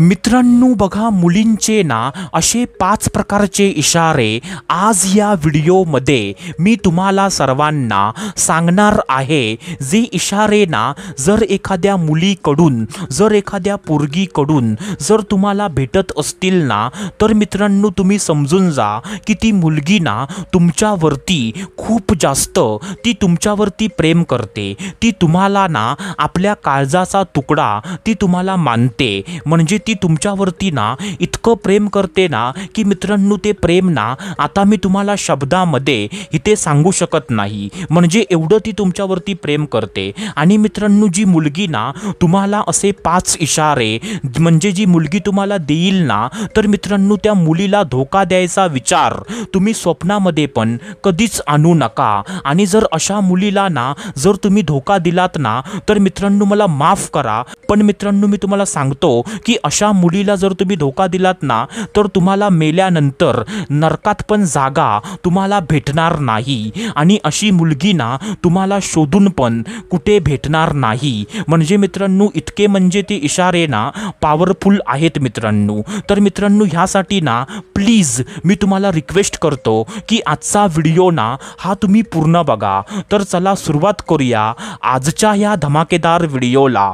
मित्रांनो बघा, मुलींचे ना असे 5 प्रकारचे इशारे आज या व्हिडिओमध्ये मी तुम्हाला सर्वांना सांगणार आहे. जे इशारे ना जर एखाद्या मुलीकडून, जर एखाद्या पोरगीकडून जर तुम्हाला भेटत असतील ना, तर मित्रांनो तुम्ही समजून जा की ती मुलगी ना तुमच्यावरती खूप जास्त ती तुमच्यावरती प्रेम करते. ती तुम्हाला ना आपल्या काळजाचा तुकडा ती तुम्हाला मानते. म्हणजे ती तुमच्यावरती ना इतकं प्रेम करते ना की मित्रांनो ते प्रेम ना आता मी तुम्हाला शब्दामध्ये इथे सांगू शकत नाही. म्हणजे एवढं ती तुमच्यावरती प्रेम करते. आणि मित्रांनो जी मुलगी ना तुम्हाला असे 5 इशारे म्हणजे जी मुलगी तुम्हाला देईल ना, तर मित्रांनो त्या मुलीला धोका द्यायचा विचार तुम्ही स्वप्नामध्ये पण कधीच आणू नका. आणि जर अशा मुलीला ना जर तुम्ही धोका दिलात ना, तर मित्रांनो मला माफ करा, पण मित्रांनो मी तुम्हाला सांगतो की अशा मुलीला जर तुम्ही धोका दिलात ना, तर तुम्हाला मेल्यानंतर नरकात पण जागा तुम्हाला भेटणार नाही. आणि अशी मुलगी ना तुम्हाला शोधून पण कुठे भेटणार नाही. म्हणजे मित्रांनो इतके म्हणजे ते इशारे ना पॉवरफुल आहेत मित्रांनो. तर मित्रांनो ह्यासाठी ना प्लीज मी तुम्हाला रिक्वेस्ट करतो की आजचा व्हिडिओ ना हा तुम्ही पूर्ण बघा. तर चला सुरुवात करूया आजच्या ह्या धमाकेदार व्हिडिओला.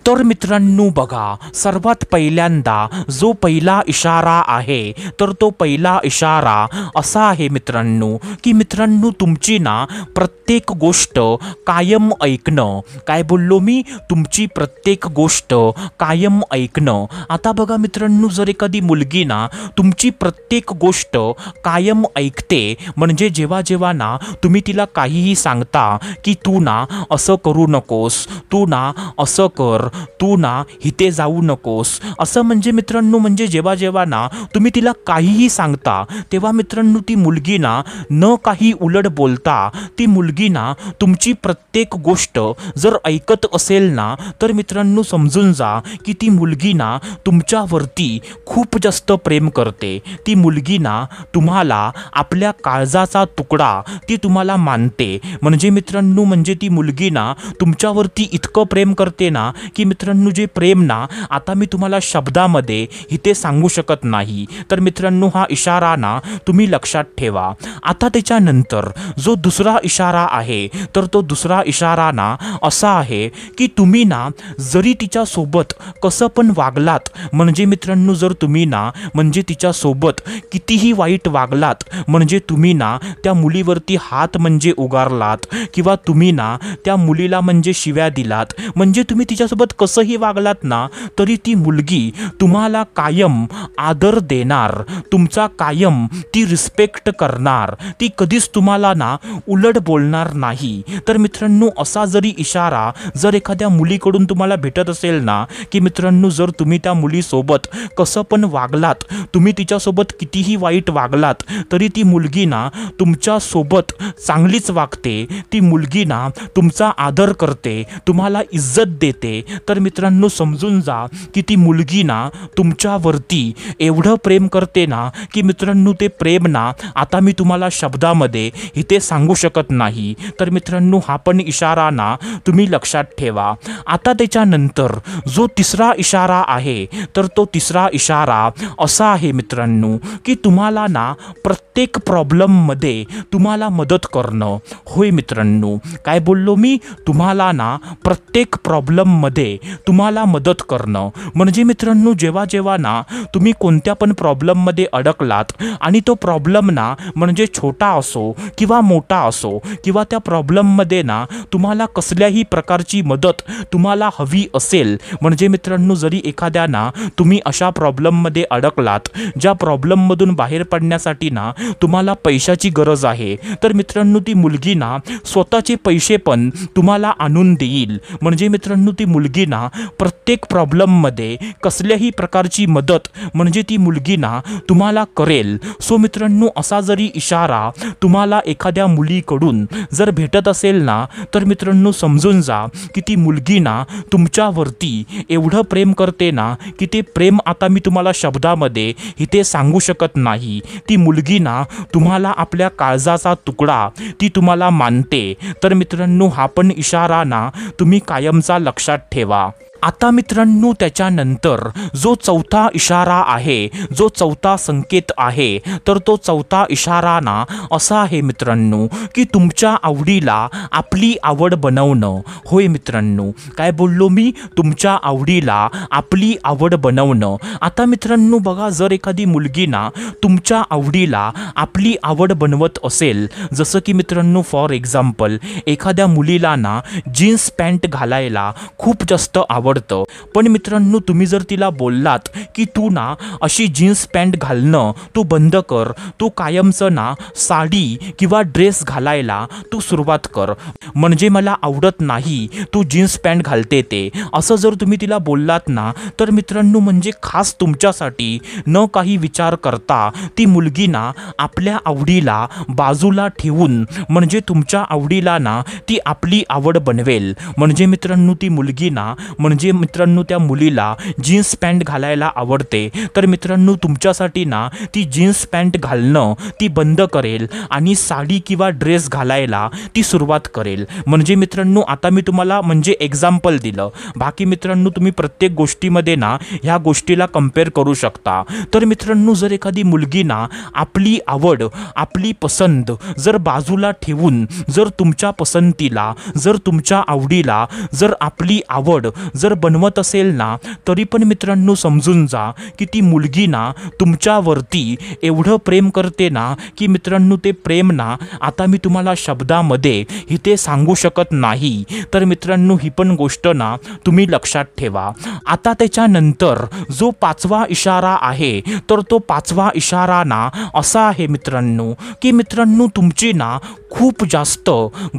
तर मित्रांनो बघा, सर्वात पहिल्यांदा जो पहिला इशारा आहे, तर तो पहिला इशारा असा आहे मित्रांनो की मित्रांनो तुमची ना प्रत्येक गोष्ट कायम ऐकणं. काय बोललो मी? तुमची प्रत्येक गोष्ट कायम ऐकणं. आता बघा मित्रांनो, जर एखादी मुलगी ना तुमची प्रत्येक गोष्ट कायम ऐकते, म्हणजे जेव्हा जेव्हा ना तुम्ही तिला काहीही सांगता की तू ना असं करू नकोस, तू ना असं कर, तू ना इथे जाऊ नकोस, असं म्हणजे मित्रांनो म्हणजे जेव्हा जेव्हा ना तुम्ही तिला काहीही सांगता, तेव्हा मित्रांनो ती मुलगी ना न काही उलट बोलता ती मुलगी ना तुमची प्रत्येक गोष्ट जर ऐकत असेल ना, तर मित्रांनो समजून जा की ती मुलगी ना तुमच्यावरती खूप जास्त प्रेम करते. ती मुलगी ना तुम्हाला आपल्या काळजाचा तुकडा ती तुम्हाला मानते. म्हणजे मित्रांनो म्हणजे ती मुलगी ना तुमच्यावरती इतकं प्रेम करते ना की मित्रांनो जे प्रेम ना आता मी तुम्हाला शब्दामध्ये इथे सांगू शकत नाही. तर मित्रांनो हा इशारा ना तुम्ही लक्षात ठेवा. आता त्याच्यानंतर जो दुसरा इशारा आहे, तर तो दुसरा इशारा ना असा आहे की तुम्ही ना जरी तिच्यासोबत कसं पण वागलात, म्हणजे मित्रांनो जर तुम्ही ना म्हणजे तिच्यासोबत कितीही वाईट वागलात, म्हणजे तुम्ही ना त्या मुलीवरती हात म्हणजे उगारलात, किंवा तुम्ही ना त्या मुलीला म्हणजे शिव्या दिलात, म्हणजे तुम्ही तिच्यासोबत कसंही वागलात ना, तरी ती मुलगी तुम्हाला कायम आदर देणार, तुमचा कायम ती रिस्पेक्ट करणार. ती कधीच तुम्हाला ना उलट बोलणार नाही. तर मित्रांनो असा जरी इशारा जर एखाद्या मुलीकडून तुम्हाला भेटत असेल ना की मित्रांनो जर तुम्ही त्या मुलीसोबत कसं पण वागलात, तुम्ही तिच्यासोबत कितीही वाईट वागलात, तरी ती मुलगी ना तुमच्यासोबत चांगलीच वागते. ती मुलगी ना तुमचा आदर करते, तुम्हाला इज्जत देते. तर मित्रांनो समजून जा की ती मुलगी ना तुमच्यावरती एवढं प्रेम करते ना की मित्रांनो ते प्रेम ना आता मी तुम्हाला शब्दामध्ये इथे सांगू शकत नाही. तर मित्रांनो हा पण इशारा ना तुम्ही लक्षात ठेवा. आता त्याच्यानंतर जो तिसरा इशारा आहे, तर तो तिसरा इशारा असा आहे मित्रांनो की तुम्हाला ना प्रत्येक प्रॉब्लेममध्ये तुम्हाला मदत करणं. होय मित्रांनो, काय बोललो मी? तुम्हाला ना प्रत्येक प्रॉब्लेममध्ये तुम्हाला मदत करणं. म्हणजे मित्रांनो जेव्हा जेव्हा ना तुम्ही कोणत्या पण प्रॉब्लेममध्ये अडकलात आणि तो प्रॉब्लेम ना म्हणजे छोटा असो किंवा मोठा असो, किंवा त्या प्रॉब्लेममध्ये ना तुम्हाला कसल्याही प्रकारची मदत तुम्हाला हवी असेल, म्हणजे मित्रांनो जरी एखाद्या ना तुम्ही अशा प्रॉब्लेममध्ये अडकलात ज्या प्रॉब्लेममधून बाहेर पडण्यासाठी ना तुम्हाला पैशाची गरज आहे, तर मित्रांनो ती मुलगी ना स्वतःचे पैसे पण तुम्हाला आणून देईल. म्हणजे मित्रांनो ती मुलगी ना प्रत्येक प्रॉब्लेममध्ये कसल्याही प्रकारची मदत म्हणजे ती मुलगी ना तुम्हाला करेल. सो मित्रांनो असा जरी इशारा तुम्हाला एखाद्या मुलीकडून जर भेटत असेल ना, तर मित्रांनो समजून जा की ती मुलगी ना तुमच्यावरती एवढं प्रेम करते ना की ते प्रेम आता मी तुम्हाला शब्दामध्ये इथे सांगू शकत नाही. ती मुलगी ना तुम्हाला आपल्या काळजाचा तुकडा ती तुम्हाला मानते. तर मित्रांनो हा पण इशारा ना तुम्ही कायमचा लक्षात ठेवा. आता मित्रांनो त्याच्यानंतर जो चौथा इशारा आहे, जो चौथा संकेत आहे, तर तो चौथा इशारा ना असा आहे मित्रांनो की तुमच्या आवडीला आपली आवड बनवणं. होय मित्रांनो, काय बोललो मी? तुमच्या आवडीला आपली आवड बनवणं. आता मित्रांनो बघा, जर एखादी मुलगी ना तुमच्या आवडीला आपली आवड बनवत असेल, जसं की मित्रांनो फॉर एक्झाम्पल एखाद्या मुलीला ना जीन्स पॅन्ट घालायला खूप जास्त आवडतं, पण मित्रांनो तुम्ही जर तिला बोललात की तू ना अशी जीन्स पॅन्ट घालणं तू बंद कर, तू कायमचं ना साडी किंवा ड्रेस घालायला तू सुरुवात कर, म्हणजे मला आवडत नाही तू जीन्स पॅन्ट घालते ते, असं जर तुम्ही तिला बोललात ना, तर मित्रांनो म्हणजे खास तुमच्यासाठी न काही विचार करता ती मुलगी ना आपल्या आवडीला बाजूला ठेवून म्हणजे तुमच्या आवडीला ना ती आपली आवड बनवेल. म्हणजे मित्रांनो ती मुलगी ना म्हणजे मित्रांनो त्या मुलीला जीन्स पॅन्ट घालायला आवडते, तर मित्रांनो तुमच्यासाठी ना ती जीन्स पॅन्ट घालणं ती बंद करेल आणि साडी किंवा ड्रेस घालायला ती सुरुवात करेल. म्हणजे मित्रांनो आता मी तुम्हाला म्हणजे एक्झाम्पल दिलं, बाकी मित्रांनो तुम्ही प्रत्येक गोष्टीमध्ये ना ह्या गोष्टीला कंपेअर करू शकता. तर मित्रांनो जर एखादी मुलगी ना आपली आवड आपली पसंत जर बाजूला ठेवून जर तुमच्या पसंतीला जर तुमच्या आवडीला जर आपली आवड जर बनवत असेल ना, तरी पण मित्रांनो समजून जा की ती मुलगी ना तुमच्यावरती एवढं प्रेम करते ना की मित्रांनो ते प्रेम ना आता मी तुम्हाला शब्दामध्ये इथे सांगू शकत नाही. तर मित्रांनो ही पण गोष्ट ना तुम्ही लक्षात ठेवा. आता त्याच्यानंतर जो पाचवा इशारा आहे, तर तो पाचवा इशारा ना असा आहे मित्रांनो की मित्रांनो तुमची ना खूप जास्त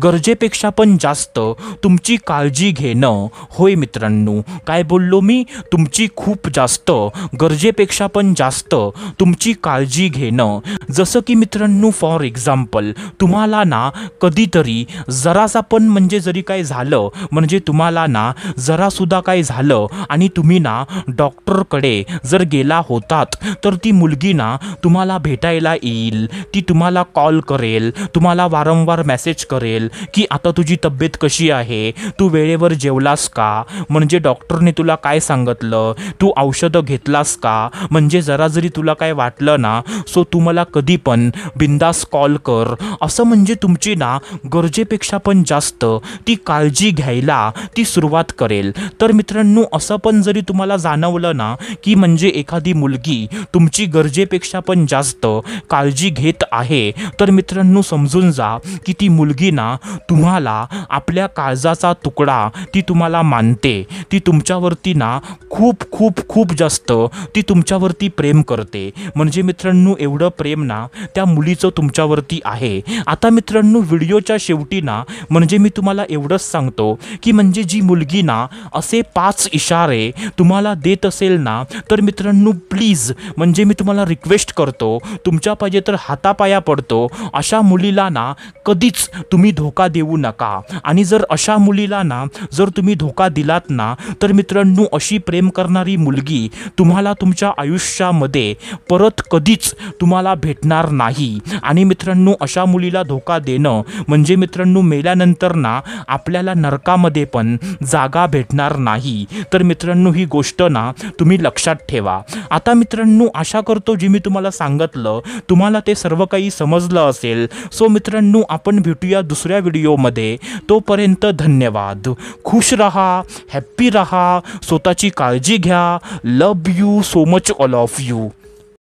गरजेपेक्षा पण जास्त तुमची काळजी घेणं. होय मित्रांनो, काय बोललो मी? तुमची खूप जास्त गरजेपेक्षा पण जास्त तुमची काळजी घेणं. जसं की मित्रांनो फॉर एक्झाम्पल तुम्हाला ना कधीतरी जरासा पण म्हणजे जरी काय झालं, म्हणजे तुम्हाला ना जरासुद्धा काय झालं आणि तुम्ही ना डॉक्टरकडे जर गेला होतात, तर ती मुलगी ना तुम्हाला भेटायला येईल, ती तुम्हाला कॉल करेल, तुम्हाला वारंवार मेसेज करेल की आता तुझी तब्येत कशी आहे, तू वेळेवर जेवलास का, म्हणजे डॉक्टरने तुला काय सांगितलं, तू औषधं घेतलास का, म्हणजे जरा जरी तुला काय वाटलं ना सो तू मला कधी पण बिंदास कॉल कर, असं म्हणजे तुमची ना गरजेपेक्षा पण जास्त ती काळजी घ्यायला ती सुरुवात करेल. तर मित्रांनो असं पण जरी तुम्हाला जाणवलं ना की म्हणजे एखादी मुलगी तुमची गरजेपेक्षा पण जास्त काळजी घेत आहे, तर मित्रांनो समजून जा की ती मुलगी ना तुम्हाला आपल्या काळजाचा तुकडा ती तुम्हाला मानते, ती तुमच्यावरती ना खूप खूप खूप जास्त ती तुमच्यावरती प्रेम करते. म्हणजे मित्रांनो एवढं प्रेम ना त्या मुलीचं तुमच्यावरती आहे. आता मित्रांनो व्हिडिओच्या शेवटी ना म्हणजे मी तुम्हाला एवढंच सांगतो की म्हणजे जी मुलगी ना असे 5 इशारे तुम्हाला देत असेल ना, तर मित्रांनो प्लीज म्हणजे मी तुम्हाला रिक्वेस्ट करतो, तुमच्या पाहिजे तर हातापाया पडतो, अशा मुलीला ना कधीच तुम्ही धोका देऊ नका. आणि जर अशा मुलीला ना जर तुम्ही धोका दिलात ना, तर मित्रांनो अशी प्रेम करणारी मुलगी तुम्हाला तुमच्या आयुष्यामध्ये परत कधीच तुम्हाला भेटणार नाही. आणि मित्रांनो अशा मुलीला धोका देणं म्हणजे मित्रांनो मेल्यानंतर ना आपल्याला नरकामध्ये पण जागा भेटणार नाही. तर मित्रांनो ही गोष्ट ना तुम्ही लक्षात ठेवा. आता मित्रांनो आशा करतो जे मी तुम्हाला सांगितलं तुम्हाला ते सर्व काही समजलं असेल. सो मित्रांनो आपण भेटूया दुसऱ्या व्हिडिओमध्ये. तोपर्यंत धन्यवाद. खुश रहा, हॅप्पी रहा, स्वतःची काळजी घ्या. Love you so much all of you.